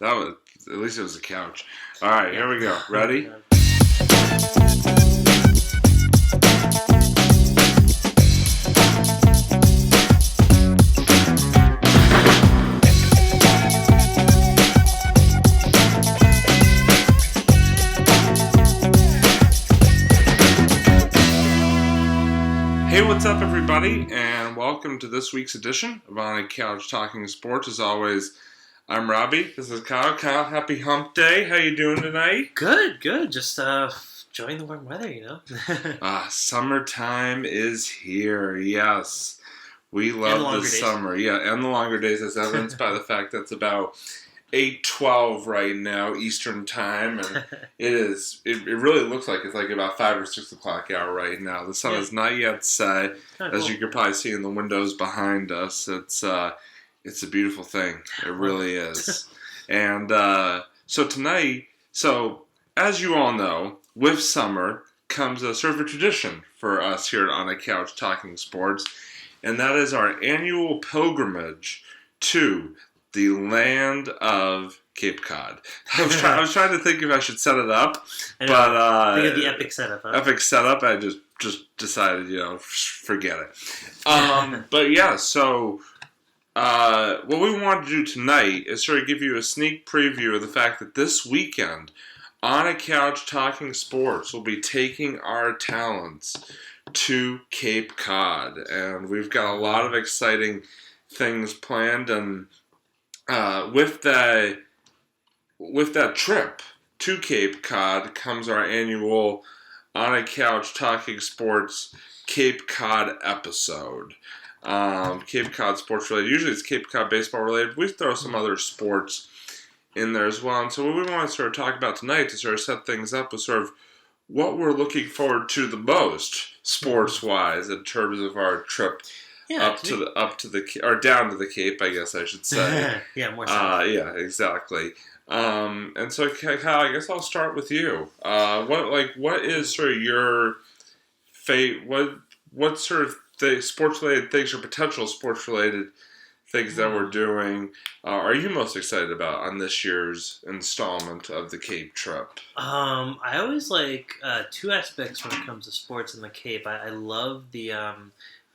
That was, at least it was a couch. All right, here we go. Ready? Hey, what's up, everybody, and welcome to this week's edition of On a Couch Talking Sports. As always, I'm Robbie. This is Kyle. Kyle, happy hump day. How you doing tonight? Good. Just enjoying the warm weather, Summertime is here. Yes, we love the summer. Yeah, and the longer days, as evidenced by the fact that it's about 8:12 right now Eastern time, and it really looks like it's like about 5 or 6 o'clock hour right now. The sun is not yet set, as you can probably see in the windows behind us. It's a beautiful thing. It really is. And so tonight, as you all know, with summer comes a sort of a tradition for us here On a Couch Talking Sports, and that is our annual pilgrimage to the land of Cape Cod. I was trying to think if I should set it up, but think of the epic setup. Huh? Epic setup. I just decided, forget it. But yeah, so what we want to do tonight is sort of give you a sneak preview of the fact that this weekend, On a Couch Talking Sports will be taking our talents to Cape Cod, and we've got a lot of exciting things planned. And with that trip to Cape Cod comes our annual On a Couch Talking Sports Cape Cod episode. Cape Cod sports related. Usually it's Cape Cod baseball related. We throw some other sports in there as well. And so what we want to sort of talk about tonight to sort of set things up is sort of what we're looking forward to the most sports wise in terms of our trip. Yeah, down to the Cape, I guess I should say. Yeah, more so. Yeah, exactly. And so, Kyle, I guess I'll start with you. What is sort of your what sort of sports related things or potential sports related things that we're doing are you most excited about on this year's installment of the Cape trip? I always like two aspects when it comes to sports in the Cape. I love the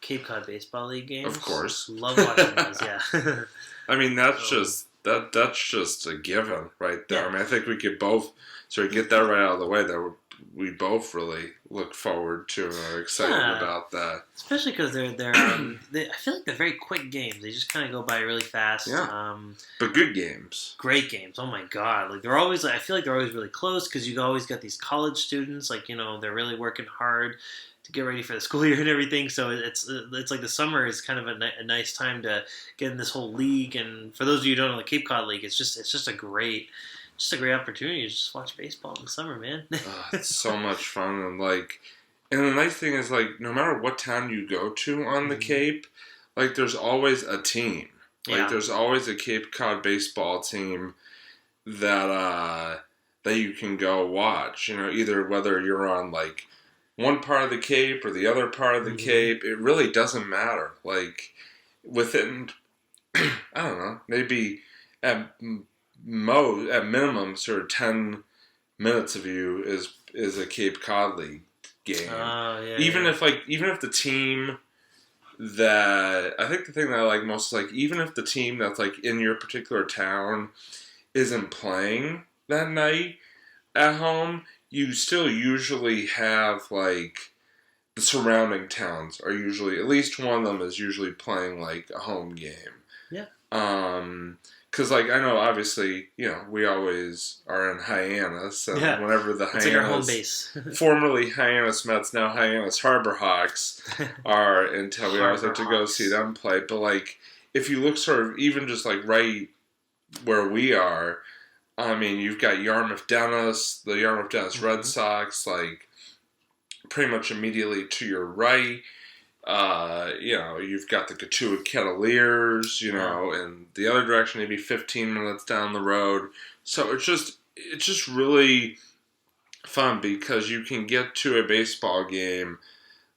Cape Cod Baseball League games. Of course. Love watching those, yeah. I mean, that's just a given right there. Yeah. I mean, I think we could both sort of get that right out of the way, that we both really look forward to and are excited about that. Especially because I feel like they're very quick games. They just kind of go by really fast. Yeah. But good games. Great games. Oh my God. Like I feel like they're always really close because you always got these college students, they're really working hard to get ready for the school year and everything. So it's like the summer is kind of a nice time to get in this whole league. And for those of you who don't know the Cape Cod League, it's just a great opportunity to just watch baseball in the summer, man. It's so much fun. And the nice thing is, no matter what town you go to on the Cape, there's always a team. There's always a Cape Cod baseball team that you can go watch. Either whether you're on one part of the Cape or the other part of the Cape, it really doesn't matter. Within, I don't know, maybe at minimum, sort of 10 minutes of you is a Cape Cod League game. Even if the team that, I think the thing that I like most is even if the team that's in your particular town isn't playing that night at home, you still usually have the surrounding towns are usually, at least one of them is usually playing a home game. Yeah. Because I know obviously we always are in Hyannis, and whenever the Hyannis, like our home base. Formerly Hyannis Mets, now Hyannis Harbor Hawks are in town, we always have to go see them play. But if you look sort of even just right where we are, I mean, you've got Yarmouth Dennis, the Yarmouth Dennis Red Sox, pretty much immediately to your right. You've got the Katua Kettleers, and the other direction, maybe 15 minutes down the road. So it's just really fun because you can get to a baseball game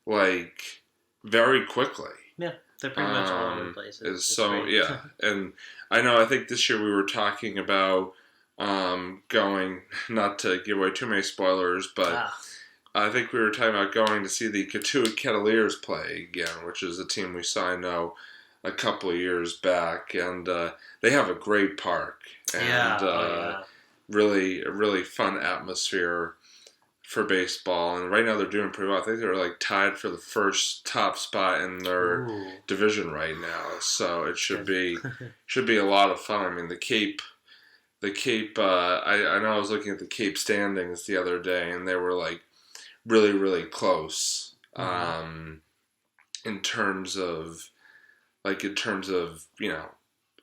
very quickly. Yeah. They're pretty much all over the place. Is so great. Yeah, and I think this year we were talking about going, not to give away too many spoilers, but I think we were talking about going to see the Katuitt Cavaliers play again, which is a team we saw, I know, a couple of years back, and they have a great park and really, really fun atmosphere for baseball. And right now they're doing pretty well. I think they're like tied for the first top spot in their division right now, so it should be a lot of fun. I mean, the Cape. I know I was looking at the Cape standings the other day, and they were like really, really close in terms of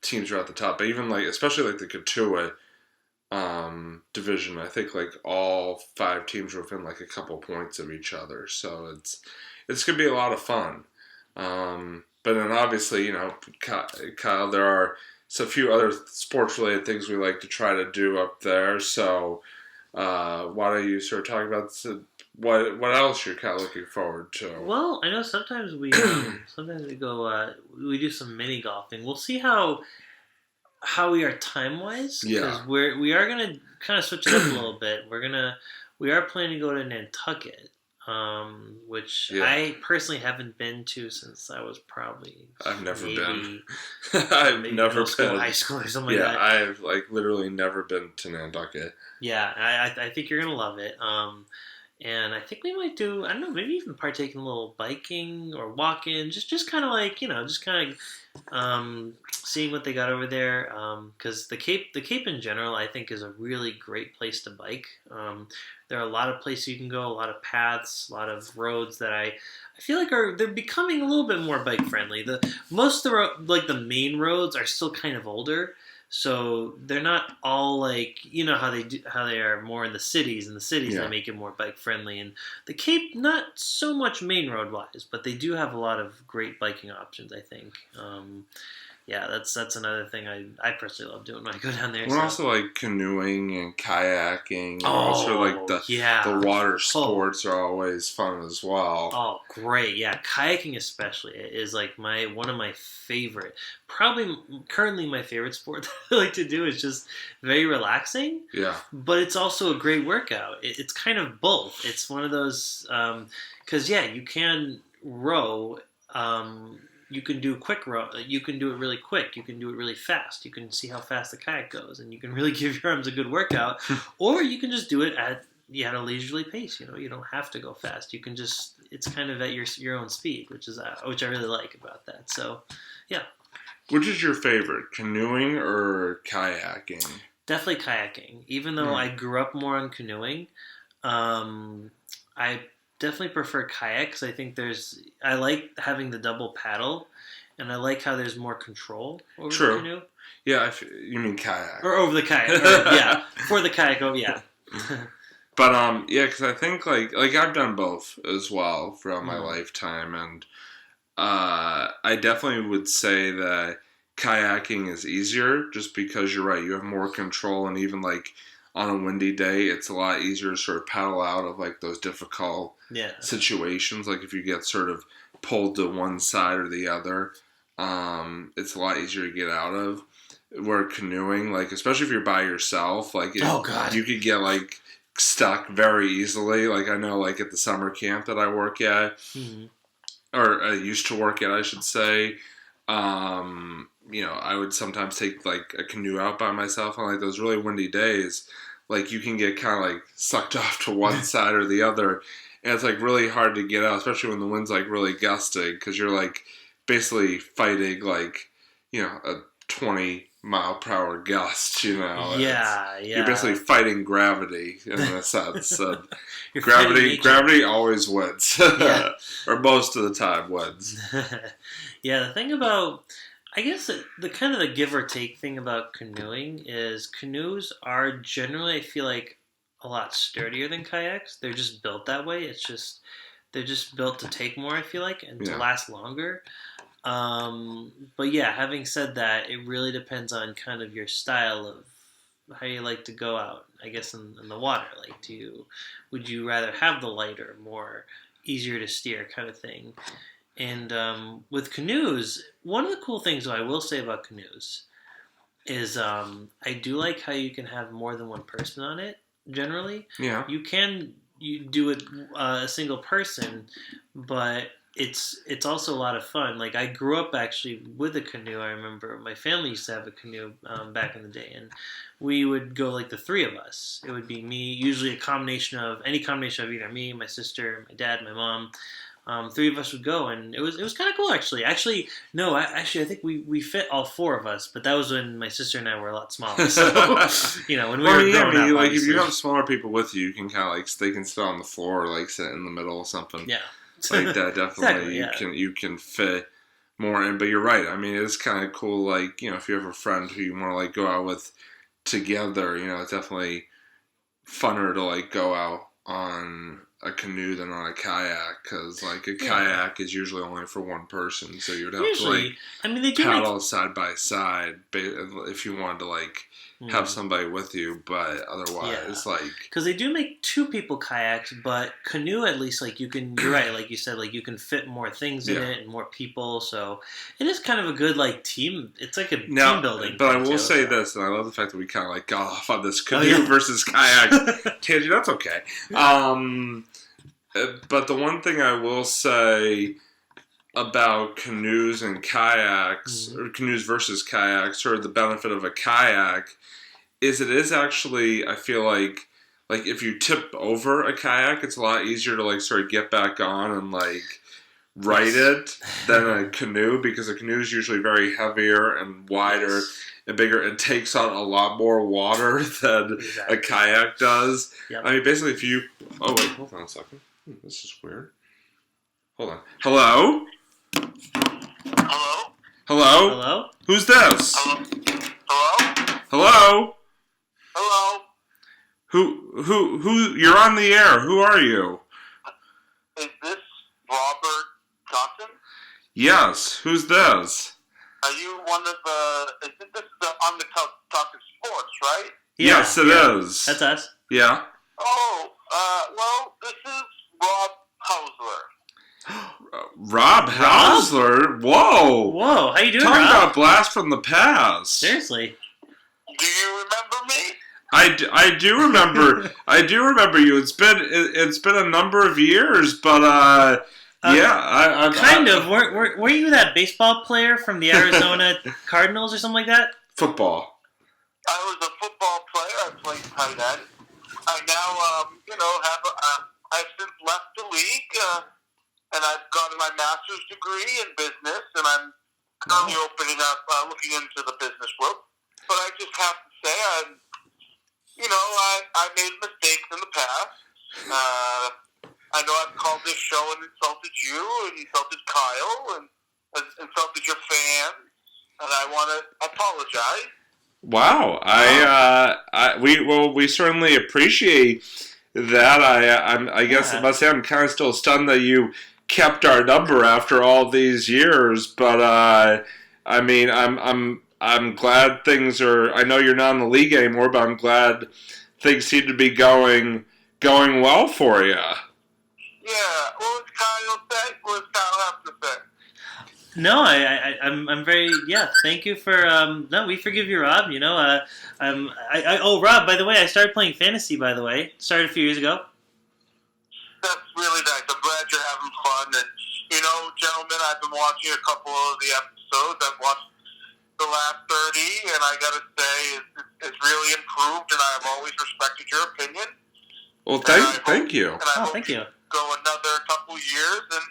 teams are at the top. But even especially the Katuitt division, I think all 5 teams are within a couple points of each other. So it's gonna be a lot of fun. But then obviously, Kyle, there are a few other sports related things we like to try to do up there. So why don't you sort of talk about what else you're kind of looking forward to? Well, I know sometimes we go we do some mini golfing. We'll see how we are time wise, because we are gonna kind of switch it up a little bit. We are planning to go to Nantucket, which I personally haven't been to since I was probably I've never been. I've never been high school or something like that. Yeah, I've literally never been to Nantucket. Yeah, I think you're gonna love it. And I think we might do, I don't know, maybe even partake in a little biking or walking, just kind of seeing what they got over there. Because the Cape in general, I think, is a really great place to bike. There are a lot of places you can go, a lot of paths, a lot of roads that I feel like they're becoming a little bit more bike friendly. Most of the main roads are still kind of older. So they're not all how they are more in the cities. In the cities, they make it more bike friendly. And the Cape, not so much main road wise, but they do have a lot of great biking options, I think. That's another thing I personally love doing when I go down there. We're also canoeing and kayaking. The water sports are always fun as well. Oh, great! Yeah, kayaking especially is one of my favorite. Probably currently my favorite sport that I like to do. Is just very relaxing. Yeah, but it's also a great workout. It's kind of both. It's one of those because you can row. You can do quick row. You can do it really quick. You can do it really fast. You can see how fast the kayak goes, and you can really give your arms a good workout. Or you can just do it at a leisurely pace. You don't have to go fast. You can it's kind of at your own speed, which I really like about that. So, yeah. Which is your favorite, canoeing or kayaking? Definitely kayaking. Even though I grew up more on canoeing, I definitely prefer kayak because I think I like having the double paddle, and I like how there's more control over the canoe. Yeah, you mean kayak. Or over the kayak. For the kayak, But, because I think, I've done both as well throughout my lifetime, and I definitely would say that kayaking is easier just because you're right, you have more control, and even, on a windy day, it's a lot easier to sort of paddle out of, those difficult situations. If you get sort of pulled to one side or the other, it's a lot easier to get out of. Where canoeing, especially if you're by yourself, you could get, stuck very easily. I know, at the summer camp that I work at, or I used to work at, I should say, I would sometimes take, a canoe out by myself on, those really windy days. You can get kind of, sucked off to one side or the other. And it's, really hard to get out, especially when the wind's, really gusting, because you're, basically fighting, a 20-mile-per-hour gust, You're basically fighting gravity, in a sense. Gravity always wins. Or most of the time wins. The thing about... I guess the kind of the give or take thing about canoeing is canoes are generally, I feel like, a lot sturdier than kayaks. They're just built that way. They're just built to take more, I feel like, and to last longer. But having said that, it really depends on kind of your style of how you like to go out, I guess, in the water. Would you rather have the lighter, more easier to steer kind of thing? And with canoes, one of the cool things I will say about canoes is I do like how you can have more than one person on it. Generally, Yeah. You do it a single person, but it's also a lot of fun. Like I grew up actually with a canoe. I remember my family used to have a canoe back in the day, and we would go like the three of us. It would be me, usually any combination of either me, my sister, my dad, my mom. Three of us would go, and it was kind of cool actually. No, I think we fit all four of us, but that was when my sister and I were a lot smaller. So when we were growing up, like obviously. if you have smaller people with you, you can kind of like they can sit on the floor or like sit in the middle or something. Yeah, like that definitely exactly, you can fit more in. But you're right. I mean, it's kind of cool. Like if you have a friend who you want to like go out with together, it's definitely funner to like go out on a canoe than on a kayak, because like a kayak is usually only for one person, so you'd have to like they do paddle side by side if you wanted to like have somebody with you, but otherwise like because they do make two people kayaks, but canoe at least like you're right, like you said, like you can fit more things in it and more people, so it is kind of a good like team. It's like a team building. But I will say this, and I love the fact that we kind of like got off on this canoe versus kayak tangent. That's okay. But the one thing I will say about canoes and kayaks, or canoes versus kayaks, or the benefit of a kayak, is it is actually, I feel like if you tip over a kayak, it's a lot easier to like sort of get back on and like ride it than a canoe, because a canoe is usually very heavier and wider and bigger. It takes on a lot more water than a kayak does. Yep. I mean, basically, if you... Oh, wait, hold on a second. This is weird. Hold on. Hello? Hello? Hello? Hello? Who's this? Hello? Hello? Hello? Hello? Who, you're on the air. Who are you? Is this Robert Johnson? Yes. Who's this? Are you one of the... This is the On the Talking Sports, right? Yes, it is. That's us. Yeah. Oh, well, this is Rob Hausler. Rob Hausler? Whoa, how you doing, Talk Rob? about blast from the past. Seriously. Do you remember me? I do remember. I do remember you. It's been a number of years, but I kind of. Were you that baseball player from the Arizona Cardinals or something like that? Football. I was a football player. I played tight end. I now, I've since left the league, and I've gotten my master's degree in business, and I'm currently looking into the business world. But I just have to say, I made mistakes in the past. I know I've called this show and insulted you, and insulted Kyle, and insulted your fans, and I want to apologize. Wow, we certainly appreciate that. I guess I must say I'm kind of still stunned that you kept our number after all these years. But I mean, I'm glad things are. I know you're not in the league anymore, but I'm glad things seem to be going well for you. Yeah, what does Kyle say? What does Kyle have to say? No, I'm very Thank you for no. We forgive you, Rob. Rob. By the way, I started playing fantasy. By the way, started a few years ago. That's really nice. I'm glad you're having fun. And gentlemen, I've been watching a couple of the episodes. I've watched the last 30, and I gotta say, it's really improved. And I've always respected your opinion. Well, thank you. And I hope thank you. Go another couple years and.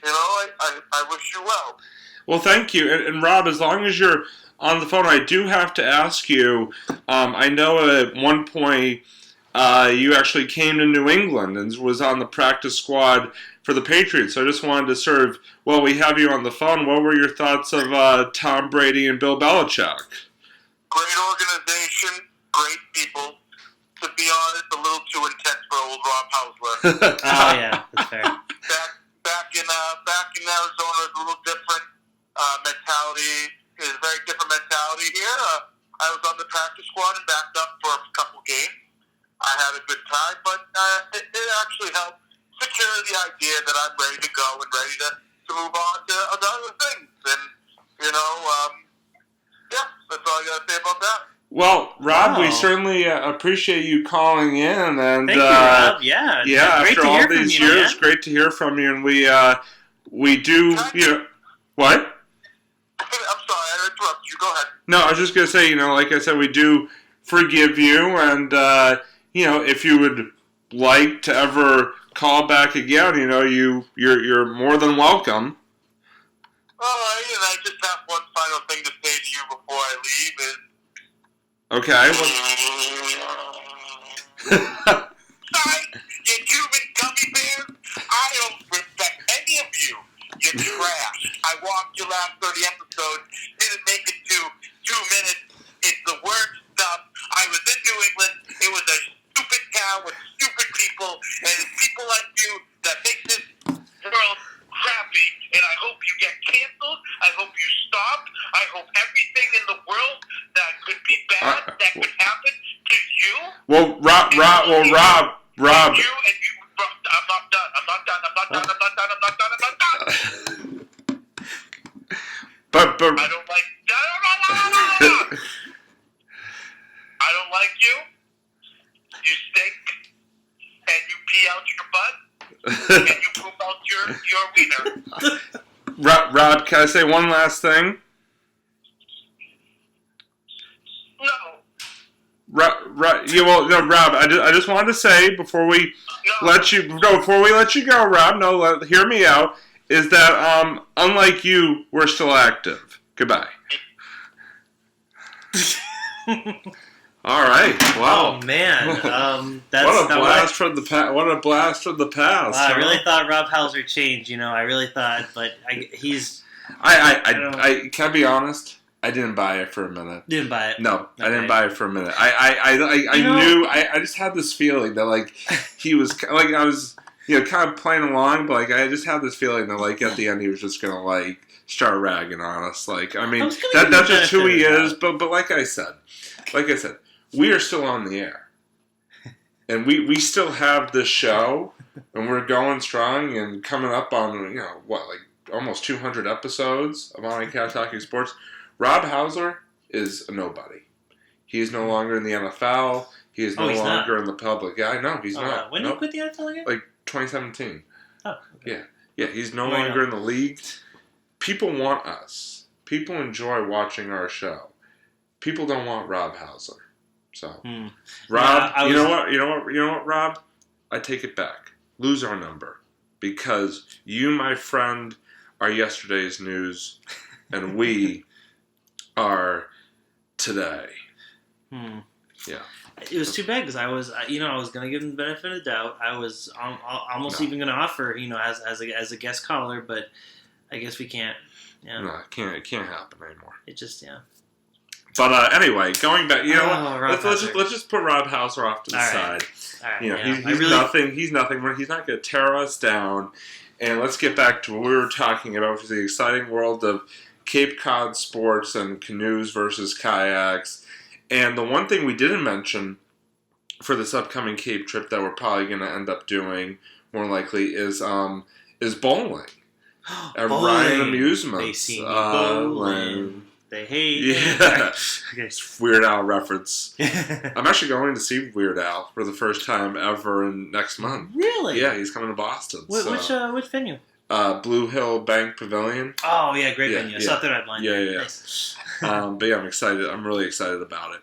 I wish you well. Well, thank you. And Rob, as long as you're on the phone, I do have to ask you, I know at one point you actually came to New England and was on the practice squad for the Patriots. So I just wanted to sort of, while we have you on the phone, what were your thoughts of Tom Brady and Bill Belichick? Great organization, great people. To be honest, a little too intense for old Rob Hausler. Oh, yeah, that's fair. Back in Arizona, it's a little different mentality. It's a very different mentality here. I was on the practice squad and backed up for a couple games. I had a good time, but it actually helped secure the idea that I'm ready to go and ready to to move on to other things. And, that's all I got to say about that. Well, Rob, we certainly appreciate you calling in, and thank you, Rob. Yeah. Great After all these years, man. great to hear from you, and we do, what? I'm sorry, I interrupted you. Go ahead. No, I was just gonna say, like I said, we do forgive you, and if you would like to ever call back again, you're more than welcome. All right, and I just have one final thing to say to you before I leave is. Okay. Sorry, you human gummy bears. I don't respect any of you. You're trash. I watched your last 30 episodes. Didn't make it to 2 minutes. It's the worst stuff. I was in New England. It was a stupid town with stupid people, and it's people like you that make this world crappy. And I hope you get canceled. I hope you stop. I hope everything in the world that could be bad that could happen to you. Well, Rob. You and you. I'm not done. But I don't like. I don't like you. You stink, and you pee out your butt, and you poop out your wiener. Rob, can I say one last thing? No. Rob, I just wanted to say before we let you go, Rob. Hear me out. Is that unlike you, we're still active. Goodbye. All right. Wow. Oh man. What a blast from the past. What a blast from the past. Wow, I really thought Rob Hauser changed. I really thought, but he's. I can be honest. I didn't buy it for a minute. Didn't buy it. No, okay. I didn't buy it for a minute. I knew. I just had this feeling that he was I was kind of playing along, but I just had this feeling that at the end he was just gonna start ragging on us. That's just who he is. But like I said, we are still on the air, and we still have this show, and we're going strong and coming up on almost 200 episodes of On Couch Talking Sports. Rob Hauser is a nobody. He is no longer in the NFL. He is no longer in the public eye. No, he's not. When did he quit the NFL again? 2017. Oh, okay. Yeah. He's no longer in the league. People want us. People enjoy watching our show. People don't want Rob Hauser. So, Rob, you know what, Rob? I take it back. Lose our number, because you, my friend, are yesterday's news, and we are today. Yeah. It was too bad because I was going to give him the benefit of the doubt. I was almost even going to offer, as a guest caller, but I guess we can't. Yeah. No, it can't happen anymore. It just, yeah. But anyway, going back, let's just put Rob Hauser off to the side. All right. He's nothing. He's nothing. He's not going to tear us down. And let's get back to what we were talking about, which is the exciting world of Cape Cod sports and canoes versus kayaks. And the one thing we didn't mention for this upcoming Cape trip that we're probably going to end up doing more likely is bowling. At Ryan Amusements. They see me bowling. They hate me. Yeah. It's Weird Al reference. I'm actually going to see Weird Al for the first time ever next month. Really? Yeah, he's coming to Boston. Which venue? Blue Hill Bank Pavilion. Oh, yeah, great venue. I saw that at Blind. Yeah. Nice. But yeah, I'm excited. I'm really excited about it.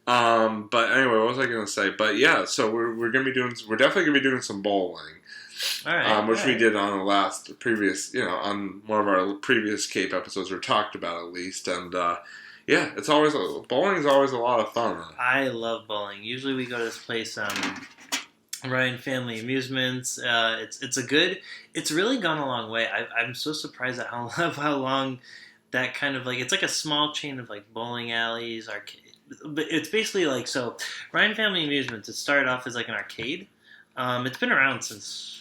But anyway, what was I going to say? But yeah, so we're definitely going to be doing some bowling. All right. Which we did on on one of our previous Cape episodes, we talked about at least. And bowling is always a lot of fun. I love bowling. Usually we go to this place, Ryan Family Amusements. It's really gone a long way. I'm so surprised at how long that kind of it's like a small chain of bowling alleys, arcade. But it's basically Ryan Family Amusements. It started off as an arcade. It's been around since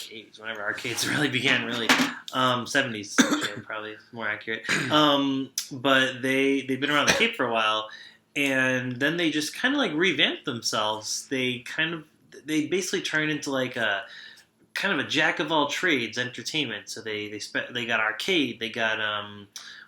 the 80s, whenever arcades really began. 70s, actually, probably more accurate. But they've been around the Cape for a while, and then they just kind of revamped themselves. They basically turned into a kind of a jack of all trades entertainment. So they got arcade, they got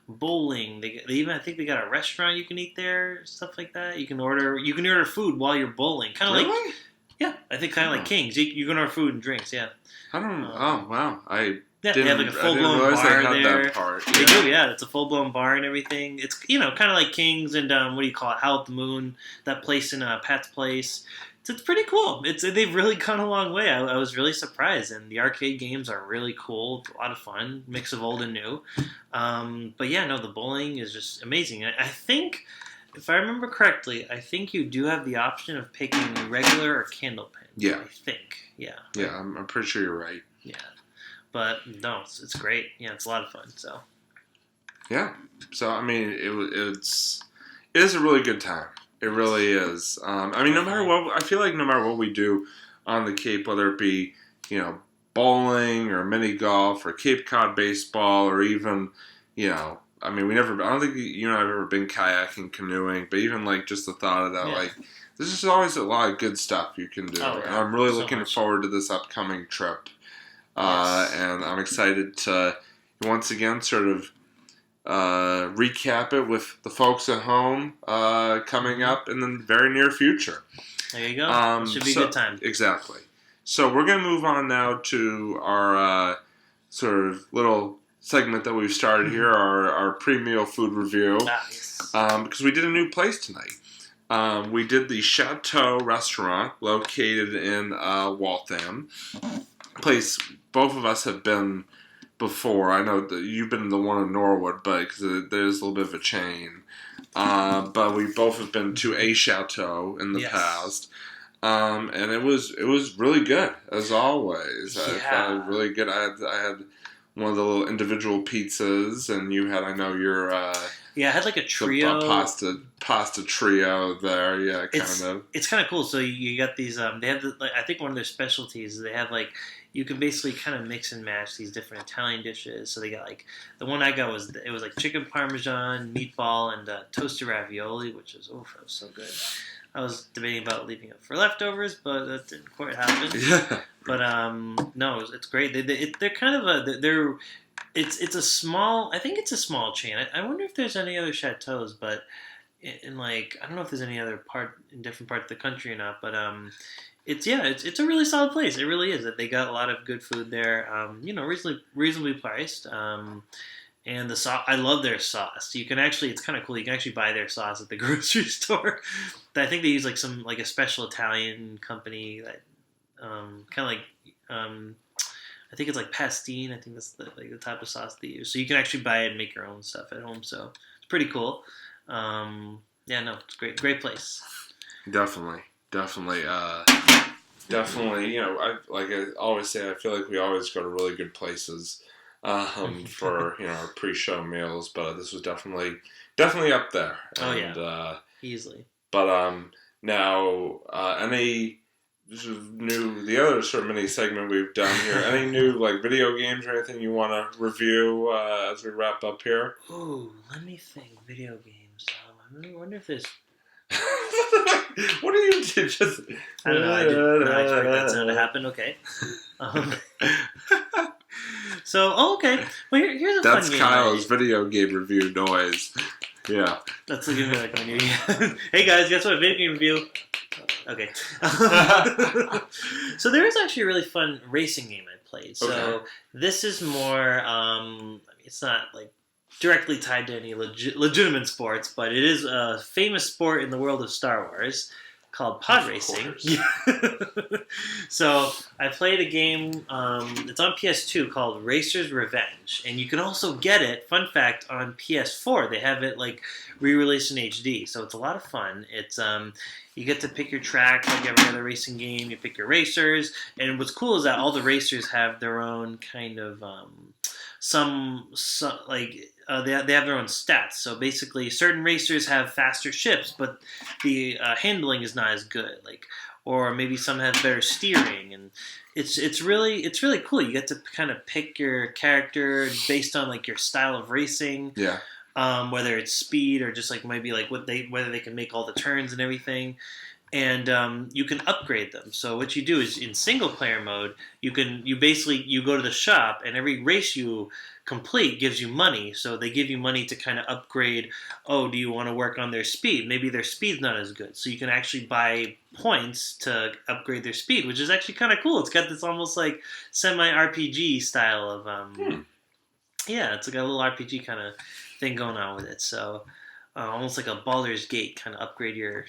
bowling, they even I think they got a restaurant you can eat there, stuff like that. You can order food while you're bowling, kind of really? like I think kind of like Kings. You can order food and drinks. Yeah. I don't. Oh wow! They have like a full blown bar there. They do, yeah. It's a full blown bar and everything. It's kind of like Kings and what do you call it? Howl at the Moon, that place in Pat's Place. It's pretty cool. They've really gone a long way. I was really surprised, and the arcade games are really cool. It's a lot of fun, mix of old and new. But yeah, no, the bowling is just amazing. I think, if I remember correctly, I think you do have the option of picking regular or candle pin. Yeah, I think. Yeah. Yeah, I'm pretty sure you're right. Yeah, but no, it's great. Yeah, it's a lot of fun. So. Yeah. So I mean, it is a really good time. It really is. I mean, no matter what, I feel like no matter what we do on the Cape, whether it be, bowling or mini golf or Cape Cod baseball or even, I mean, I don't think you and I have ever been kayaking, canoeing, but even like just the thought of that, like, there's just always a lot of good stuff you can do. Oh, yeah. And I'm really looking forward to this upcoming trip. And I'm excited to, once again, sort of, recap it with the folks at home coming up in the very near future. There you go. It should be a good time. Exactly. So we're going to move on now to our sort of little segment that we've started here, our pre-meal food review. Nice. Because we did a new place tonight. We did the Chateau restaurant located in Waltham. Place both of us have been before. I know that you've been the one in Norwood, but because there's a little bit of a chain. But we both have been to a chateau in the past, and it was really good as always. I found it really good. I had one of the little individual pizzas, and you had your I had like a trio, pasta trio there. Yeah, It's kind of cool. So you got these. They have I think one of their specialties is they have like. You can basically kind of mix and match these different Italian dishes. So they got like the one I got was like chicken parmesan, meatball, and toasted ravioli, which was so good. I was debating about leaving it for leftovers, but that didn't quite happen. Yeah. But no, it's great. They're kind of it's a small. I think it's a small chain. I wonder if there's any other chateaus, but in like I don't know if there's any other in different parts of the country or not, but It's a really solid place. It really is. They got a lot of good food there. Reasonably priced. And the sauce, I love their sauce. You can actually, it's kind of cool. You can actually buy their sauce at the grocery store. I think they use like a special Italian company that kind of like I think it's like pastine. I think that's the type of sauce they use. So you can actually buy it and make your own stuff at home. So it's pretty cool. It's great place. Definitely. I always say, I feel like we always go to really good places for our pre-show meals, but this was definitely up there. Easily. But now any the other sort of mini segment we've done here, any new like video games or anything you want to review as we wrap up here? Oh, let me think. Video games. I wonder if there's. What do you do? Just I don't know. I did not expect that sound to happen. Okay. Okay. Well, here's a fun game. That's Kyle's video game review noise. Yeah. That's looking like my new. Hey guys, guess what? Video game review. Okay. So there is actually a really fun racing game I played. So this is more. It's not like. Directly tied to any legitimate sports, but it is a famous sport in the world of Star Wars called pod racing. So I played a game, it's on PS2 called Racer's Revenge, and you can also get it, fun fact, on PS4. They have it like re-released in HD, so it's a lot of fun. It's you get to pick your track like every other racing game. You pick your racers, and what's cool is that all the racers have their own kind of they have their own stats. So basically, certain racers have faster ships, but the handling is not as good. Or maybe some have better steering, and it's really cool. You get to kind of pick your character based on like your style of racing. Yeah. Whether it's speed or just like maybe like whether they can make all the turns and everything. and you can upgrade them. So what you do is in single player mode, you go to the shop, and every race you complete gives you money. So they give you money to kind of upgrade. Oh, do you want to work on their speed? Maybe their speed's not as good, so you can actually buy points to upgrade their speed, which is actually kind of cool. It's got this almost like semi RPG style of yeah, it's like a little RPG kind of thing going on with it. So almost like a Baldur's Gate kind of upgrade your.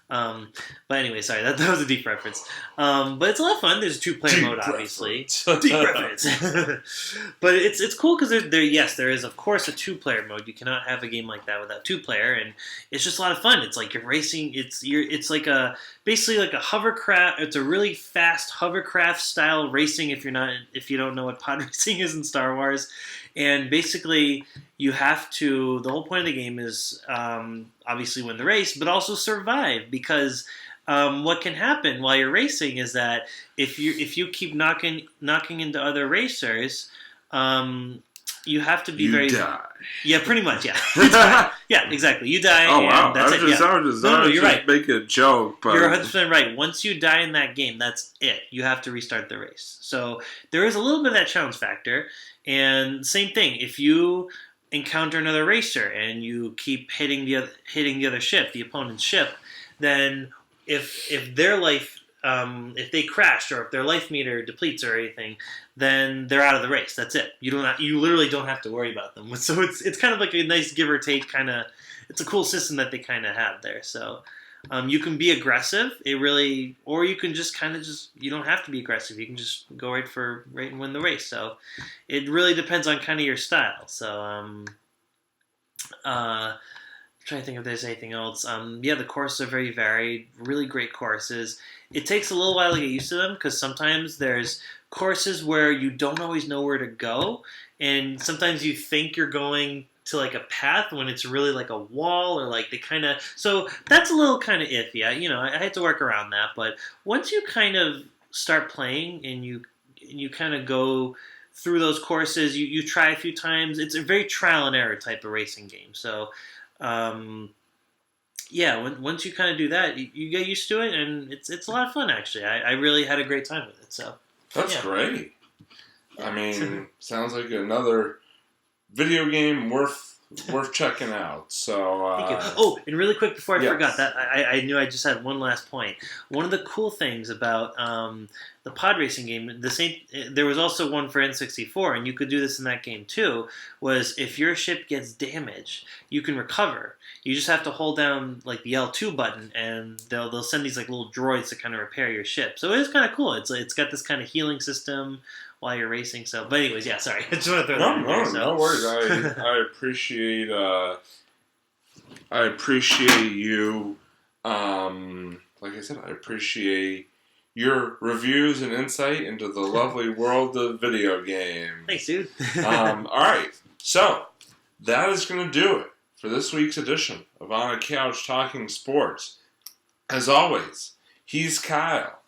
But anyway, sorry, that was a deep reference. But it's a lot of fun. There's a 2-player mode, obviously. Deep reference. But it's cool because there is of course a 2-player mode. You cannot have a game like that without 2-player, and it's just a lot of fun. It's like you're racing. It's like basically like a hovercraft. It's a really fast hovercraft style racing. If you don't know what pod racing is in Star Wars. And basically, you have to. The whole point of the game is obviously win the race, but also survive. Because what can happen while you're racing is that if you keep knocking into other racers, you have to be You die. Yeah, pretty much. Yeah, yeah, exactly. You die. Oh wow! That's it. I was just right. making a joke. But... You're 100% right. Once you die in that game, that's it. You have to restart the race. So there is a little bit of that challenge factor. And same thing, if you encounter another racer and you keep hitting the other ship, the opponent's ship, then if their life, if they crash or if their life meter depletes or anything, then they're out of the race. That's it. You literally don't have to worry about them. So it's kind of like a nice give or take kind of. It's a cool system that they kind of have there. So. You can be aggressive. Or you can just you don't have to be aggressive. You can just go right and win the race. So it really depends on kind of your style. So I'm trying to think if there's anything else. The courses are very varied. Really great courses. It takes a little while to get used to them because sometimes there's courses where you don't always know where to go, and sometimes you think you're going to like a path when it's really like a wall or like they kind of so that's a little kind of iffy. I had to work around that, but once you kind of start playing and you kind of go through those courses, you try a few times. It's a very trial and error type of racing game. So once you kind of do that, you get used to it, and it's a lot of fun actually. I really had a great time with it. So that's great. I mean, sounds like another video game worth checking out. So thank you. Oh, and really quick before I yes. forgot that I knew I just had one last point. One of the cool things about the pod racing game, there was also one for N64, and you could do this in that game too. Was if your ship gets damaged, you can recover. You just have to hold down like the L2 button, and they'll send these like little droids to kind of repair your ship. So it is kind of cool. It's got this kind of healing system while you're racing. So, but anyways, yeah, sorry. I just want to throw that in there. No worries. I appreciate you. Like I said, I appreciate your reviews and insight into the lovely world of video games. Thanks, dude. All right, so that is going to do it for this week's edition of On a Couch Talking Sports. As always, he's Kyle.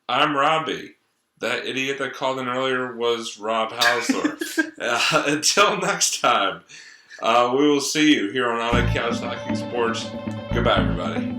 I'm Robbie. That idiot that called in earlier was Rob Hausler. Until next time, we will see you here on a Couch Talking Sports. Goodbye, everybody.